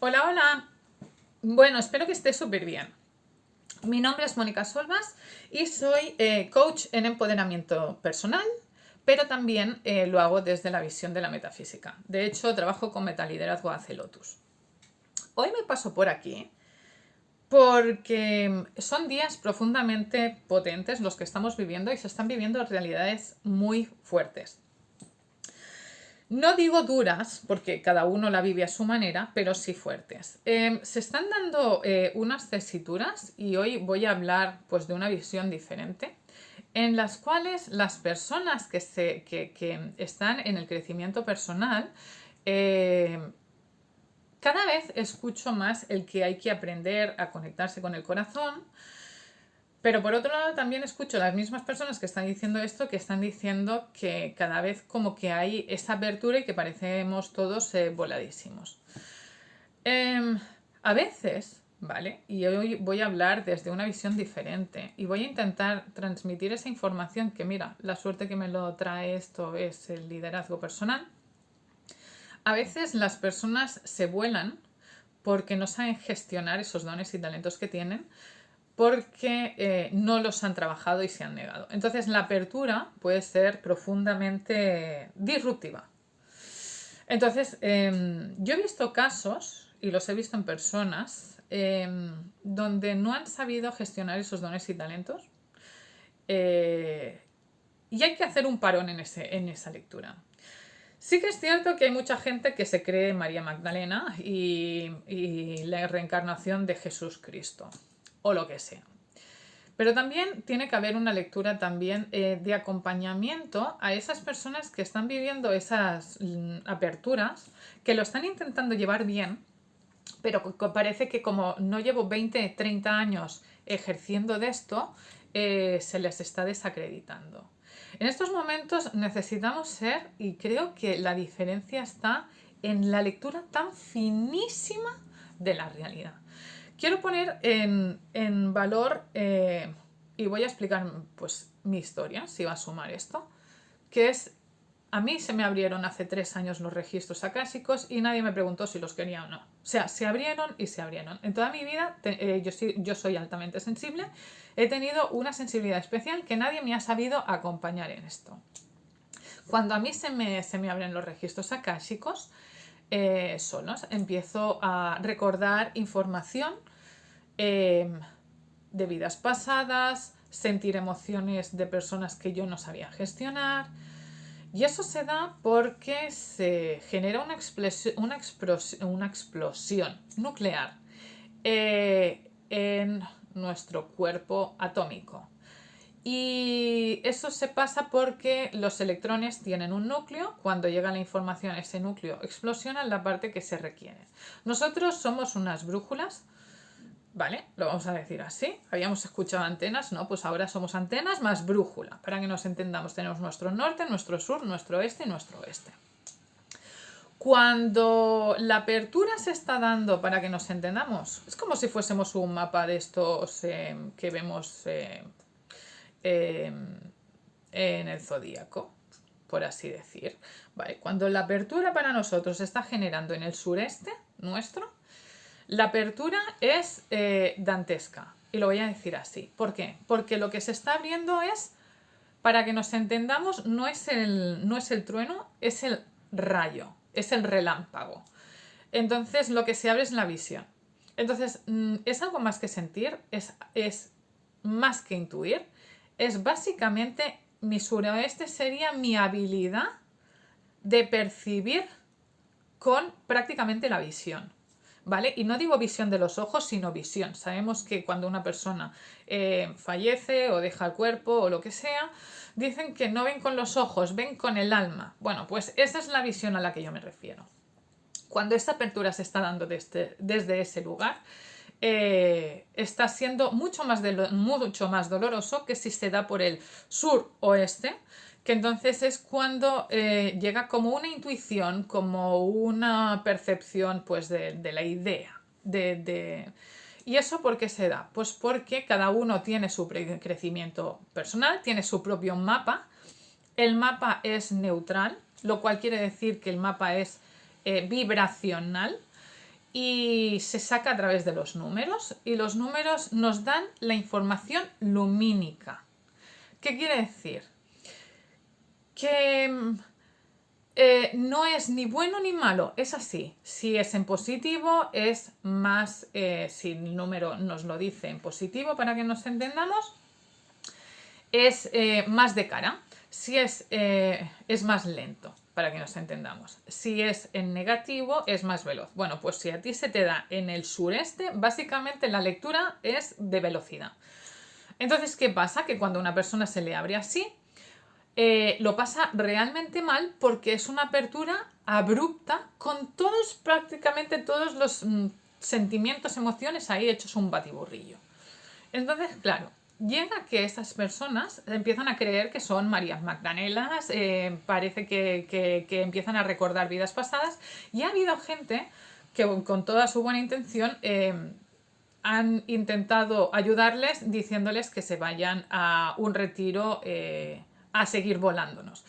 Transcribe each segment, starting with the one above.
Hola, hola. Bueno, espero que estés súper bien. Mi nombre es Mónica Solvas y soy coach en empoderamiento personal, pero también lo hago desde la visión de la metafísica. De hecho, trabajo con Metaliderazgo AC Lotus. Hoy me paso por aquí porque son días profundamente potentes los que estamos viviendo y se están viviendo realidades muy fuertes. No digo duras, porque cada uno la vive a su manera, pero sí fuertes. Se están dando unas tesituras y hoy voy a hablar pues, de una visión diferente, en las cuales las personas que están en el crecimiento personal, cada vez escucho más el que hay que aprender a conectarse con el corazón. Pero por otro lado también escucho las mismas personas que están diciendo esto, que están diciendo que cada vez como que hay esa apertura y que parecemos todos voladísimos. A veces, ¿vale? Y hoy voy a hablar desde una visión diferente y voy a intentar transmitir esa información que, mira, la suerte que me lo trae esto es el liderazgo personal. A veces las personas se vuelan porque no saben gestionar esos dones y talentos que tienen, porque no los han trabajado y se han negado. Entonces la apertura puede ser profundamente disruptiva. Entonces, yo he visto casos, y los he visto en personas, donde no han sabido gestionar esos dones y talentos. Y hay que hacer un parón en esa lectura. Sí que es cierto que hay mucha gente que se cree María Magdalena y la reencarnación de Jesús Cristo, o lo que sea. Pero también tiene que haber una lectura también de acompañamiento a esas personas que están viviendo esas aperturas, que lo están intentando llevar bien, pero parece que como no llevo 20, 30 años ejerciendo de esto, se les está desacreditando. En estos momentos necesitamos ser, y creo que la diferencia está en la lectura tan finísima de la realidad. Quiero poner en valor, y voy a explicar pues, mi historia, si va a sumar esto, que es, a mí se me abrieron hace 3 años los registros acásicos y nadie me preguntó si los quería o no. O sea, se abrieron y se abrieron. En toda mi vida yo soy altamente sensible, he tenido una sensibilidad especial que nadie me ha sabido acompañar en esto. Cuando a mí se me abren los registros akáshicos solos, empiezo a recordar información de vidas pasadas, sentir emociones de personas que yo no sabía gestionar. Y eso se da porque se genera una explosión nuclear en nuestro cuerpo atómico. Y eso se pasa porque los electrones tienen un núcleo, cuando llega la información ese núcleo explosiona en la parte que se requiere. Nosotros somos unas brújulas, ¿vale? Lo vamos a decir así. Habíamos escuchado antenas, ¿no? Pues ahora somos antenas más brújula. Para que nos entendamos, tenemos nuestro norte, nuestro sur, nuestro este y nuestro oeste. Cuando la apertura se está dando para que nos entendamos, es como si fuésemos un mapa de estos que vemos en el zodíaco, por así decir. Vale, cuando la apertura para nosotros se está generando en el sureste nuestro, la apertura es dantesca. Y lo voy a decir así. ¿Por qué? Porque lo que se está abriendo es, para que nos entendamos, no es el trueno, es el rayo, es el relámpago. Entonces lo que se abre es la visión. Entonces es algo más que sentir, es más que intuir, es básicamente mi suroeste sería mi habilidad de percibir con prácticamente la visión. ¿Vale? Y no digo visión de los ojos, sino visión. Sabemos que cuando una persona fallece o deja el cuerpo o lo que sea, dicen que no ven con los ojos, ven con el alma. Bueno, pues esa es la visión a la que yo me refiero. Cuando esta apertura se está dando desde ese lugar, está siendo mucho más doloroso que si se da por el sur-oeste, que entonces es cuando llega como una intuición, como una percepción pues, de la idea. ¿Y eso por qué se da? Pues porque cada uno tiene su crecimiento personal, tiene su propio mapa. El mapa es neutral, lo cual quiere decir que el mapa es vibracional. y se saca a través de los números y los números nos dan la información lumínica. ¿Qué quiere decir? Que no es ni bueno ni malo, es así. Si es en positivo es más, si el número nos lo dice en positivo para que nos entendamos, es más de cara. Si es más lento, para que nos entendamos. Si es en negativo, es más veloz. Bueno, pues si a ti se te da en el sureste, básicamente la lectura es de velocidad. Entonces, ¿qué pasa? Que cuando a una persona se le abre así, lo pasa realmente mal porque es una apertura abrupta con prácticamente todos los sentimientos, emociones ahí hechos un batiburrillo. Entonces, claro, llega que estas personas empiezan a creer que son Marías Magdalenas, parece que empiezan a recordar vidas pasadas, y ha habido gente que con toda su buena intención han intentado ayudarles diciéndoles que se vayan a un retiro a seguir volándonos.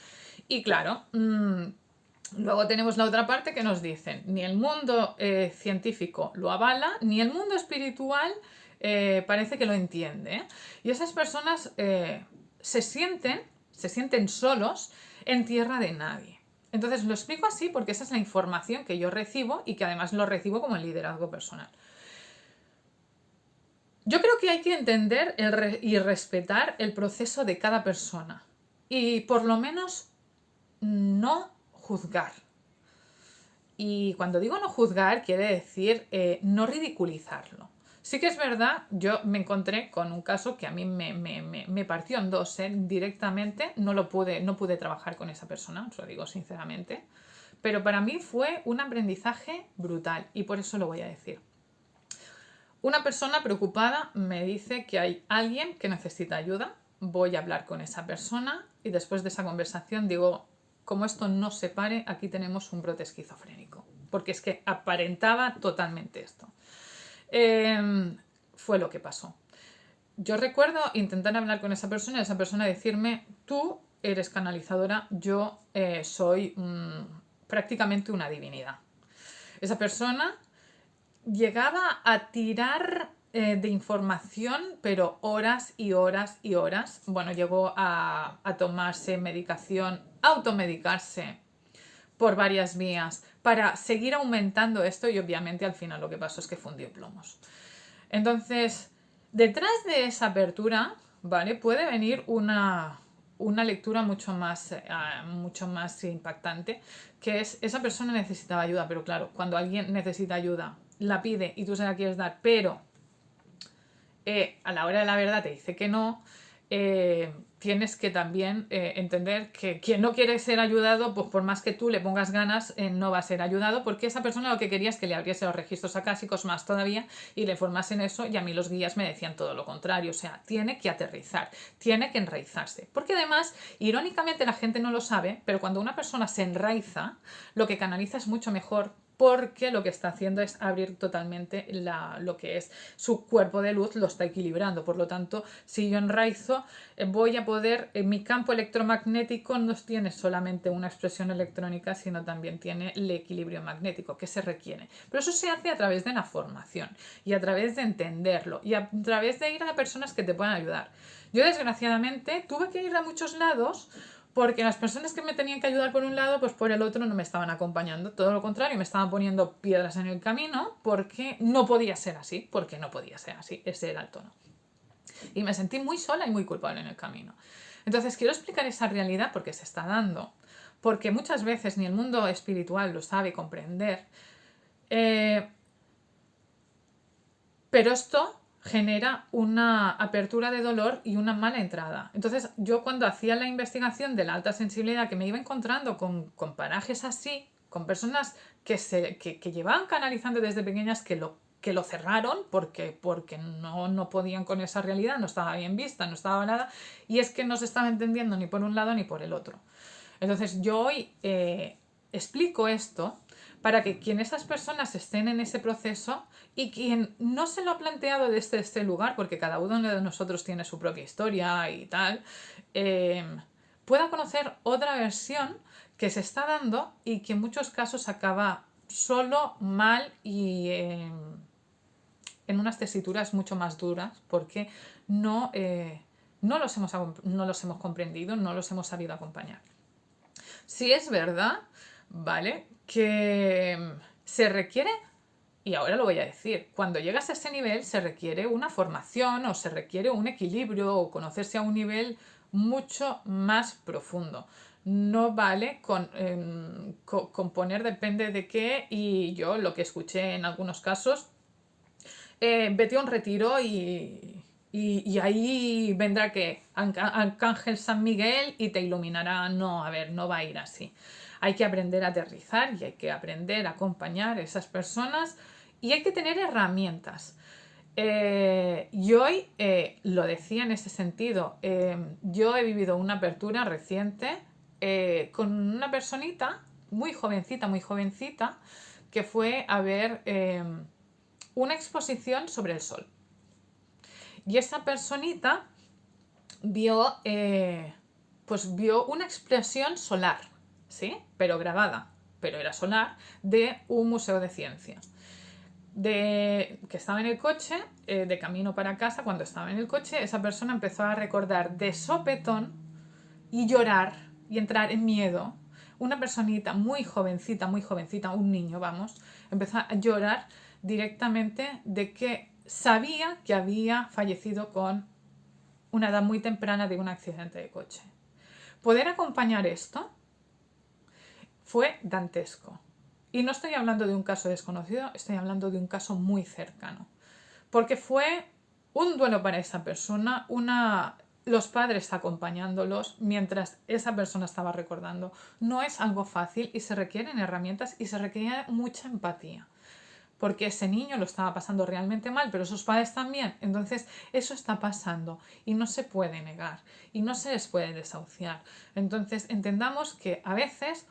Y claro, luego tenemos la otra parte que nos dicen, ni el mundo científico lo avala, ni el mundo espiritual parece que lo entiende. Y esas personas se sienten solos en tierra de nadie. Entonces lo explico así porque esa es la información que yo recibo y que además lo recibo como el liderazgo personal. Yo creo que hay que entender y respetar el proceso de cada persona y por lo menos no juzgar. Y cuando digo no juzgar, quiere decir no ridiculizarlo. Sí que es verdad, yo me encontré con un caso que a mí me partió en dos, directamente, no pude trabajar con esa persona, os lo digo sinceramente, pero para mí fue un aprendizaje brutal y por eso lo voy a decir. Una persona preocupada me dice que hay alguien que necesita ayuda, voy a hablar con esa persona y después de esa conversación digo, como esto no se pare, aquí tenemos un brote esquizofrénico, porque es que aparentaba totalmente esto. Fue lo que pasó. Yo recuerdo intentar hablar con esa persona decirme, tú eres canalizadora, yo soy prácticamente una divinidad. Esa persona llegaba a tirar de información, pero horas y horas y horas. Bueno, llegó a tomarse medicación, automedicarse por varias vías para seguir aumentando esto y obviamente al final lo que pasó es que fundió plomos. Entonces, detrás de esa apertura, ¿vale? Puede venir una lectura mucho más impactante, que es esa persona necesitaba ayuda, pero claro, cuando alguien necesita ayuda, la pide y tú se la quieres dar, pero a la hora de la verdad te dice que no, tienes que también entender que quien no quiere ser ayudado, pues por más que tú le pongas ganas, no va a ser ayudado, porque esa persona lo que quería es que le abriese los registros acásicos más todavía y le informasen eso, y a mí los guías me decían todo lo contrario, o sea, tiene que aterrizar, tiene que enraizarse, porque además, irónicamente la gente no lo sabe, pero cuando una persona se enraiza, lo que canaliza es mucho mejor, porque lo que está haciendo es abrir totalmente lo que es su cuerpo de luz, lo está equilibrando. Por lo tanto, si yo enraizo, voy a poder, mi campo electromagnético no tiene solamente una expresión electrónica, sino también tiene el equilibrio magnético que se requiere. Pero eso se hace a través de la formación y a través de entenderlo y a través de ir a personas que te puedan ayudar. Yo, desgraciadamente, tuve que ir a muchos lados porque las personas que me tenían que ayudar por un lado, pues por el otro no me estaban acompañando. Todo lo contrario, me estaban poniendo piedras en el camino porque no podía ser así, ese era el tono. Y me sentí muy sola y muy culpable en el camino. Entonces quiero explicar esa realidad porque se está dando, porque muchas veces ni el mundo espiritual lo sabe comprender, pero esto genera una apertura de dolor y una mala entrada. Entonces, yo cuando hacía la investigación de la alta sensibilidad, que me iba encontrando con parajes así, con personas que llevaban canalizando desde pequeñas, que lo cerraron porque no podían con esa realidad, no estaba bien vista, no estaba nada, y es que no se estaba entendiendo ni por un lado ni por el otro. Entonces, yo hoy explico esto para que quien esas personas estén en ese proceso y quien no se lo ha planteado desde este lugar, porque cada uno de nosotros tiene su propia historia y tal, pueda conocer otra versión que se está dando y que en muchos casos acaba solo mal y en unas tesituras mucho más duras, porque no los hemos comprendido, no los hemos sabido acompañar. Sí es verdad, ¿vale? Que se requiere, y ahora lo voy a decir, cuando llegas a ese nivel se requiere una formación o se requiere un equilibrio o conocerse a un nivel mucho más profundo. No vale con poner depende de qué, y yo lo que escuché en algunos casos, vete a un retiro y ahí vendrá que Arcángel San Miguel y te iluminará. No, a ver, no va a ir así. Hay que aprender a aterrizar y hay que aprender a acompañar a esas personas y hay que tener herramientas. Y hoy lo decía en ese sentido. Yo he vivido una apertura reciente con una personita muy jovencita, que fue a ver una exposición sobre el sol. Y esa personita vio, vio una explosión solar, ¿sí? Pero grabada, pero era solar, de un museo de ciencia. Que estaba en el coche, de camino para casa, cuando estaba en el coche, esa persona empezó a recordar de sopetón y llorar y entrar en miedo. Una personita muy jovencita, un niño, vamos, empezó a llorar directamente de que sabía que había fallecido con una edad muy temprana de un accidente de coche. Poder acompañar esto fue dantesco. Y no estoy hablando de un caso desconocido, estoy hablando de un caso muy cercano. Porque fue un duelo para esa persona, los padres acompañándolos mientras esa persona estaba recordando. No es algo fácil y se requieren herramientas y se requiere mucha empatía. Porque ese niño lo estaba pasando realmente mal, pero sus padres también. Entonces, eso está pasando y no se puede negar y no se les puede desahuciar. Entonces, entendamos que a veces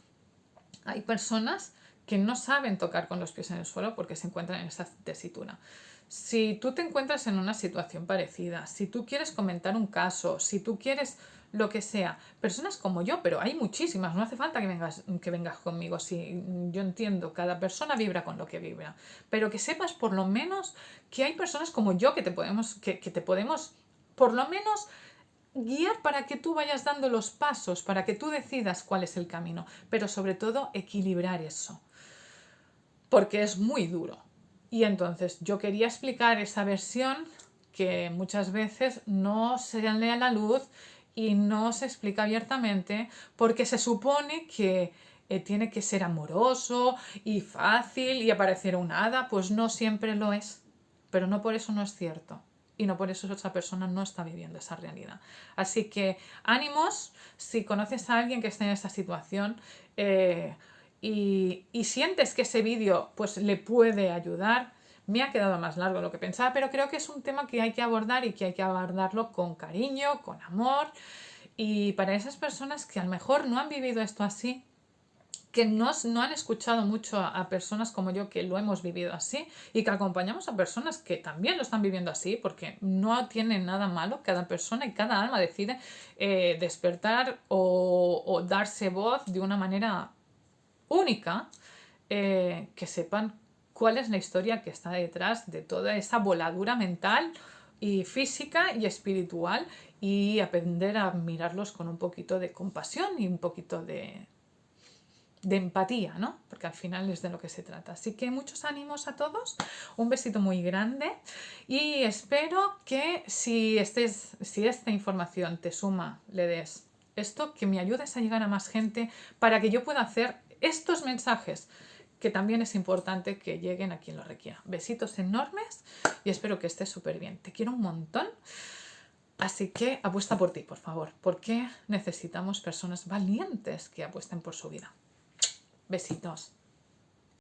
hay personas que no saben tocar con los pies en el suelo porque se encuentran en esa tesitura. Si tú te encuentras en una situación parecida, si tú quieres comentar un caso, si tú quieres lo que sea, personas como yo, pero hay muchísimas, no hace falta que vengas conmigo, si yo entiendo, cada persona vibra con lo que vibra, pero que sepas por lo menos que hay personas como yo que te podemos por lo menos guiar para que tú vayas dando los pasos, para que tú decidas cuál es el camino, pero sobre todo equilibrar eso, porque es muy duro. Y entonces yo quería explicar esa versión que muchas veces no se lee a la luz y no se explica abiertamente porque se supone que tiene que ser amoroso y fácil y aparecer un hada, pues no siempre lo es, pero no por eso no es cierto. Y no por eso esa persona no está viviendo esa realidad. Así que ánimos, si conoces a alguien que esté en esa situación y sientes que ese vídeo pues le puede ayudar. Me ha quedado más largo de lo que pensaba, pero creo que es un tema que hay que abordar y que hay que abordarlo con cariño, con amor. Y para esas personas que a lo mejor no han vivido esto así, que no han escuchado mucho a personas como yo que lo hemos vivido así y que acompañamos a personas que también lo están viviendo así, porque no tiene nada malo, cada persona y cada alma decide despertar o darse voz de una manera única, que sepan cuál es la historia que está detrás de toda esa voladura mental y física y espiritual, y aprender a mirarlos con un poquito de compasión y un poquito de empatía, ¿no? Porque al final es de lo que se trata. Así que muchos ánimos a todos, un besito muy grande y espero que si esta información te suma, le des esto, que me ayudes a llegar a más gente para que yo pueda hacer estos mensajes, que también es importante que lleguen a quien lo requiera. Besitos enormes y espero que estés súper bien. Te quiero un montón. Así que apuesta por ti, por favor, porque necesitamos personas valientes que apuesten por su vida. Besitos.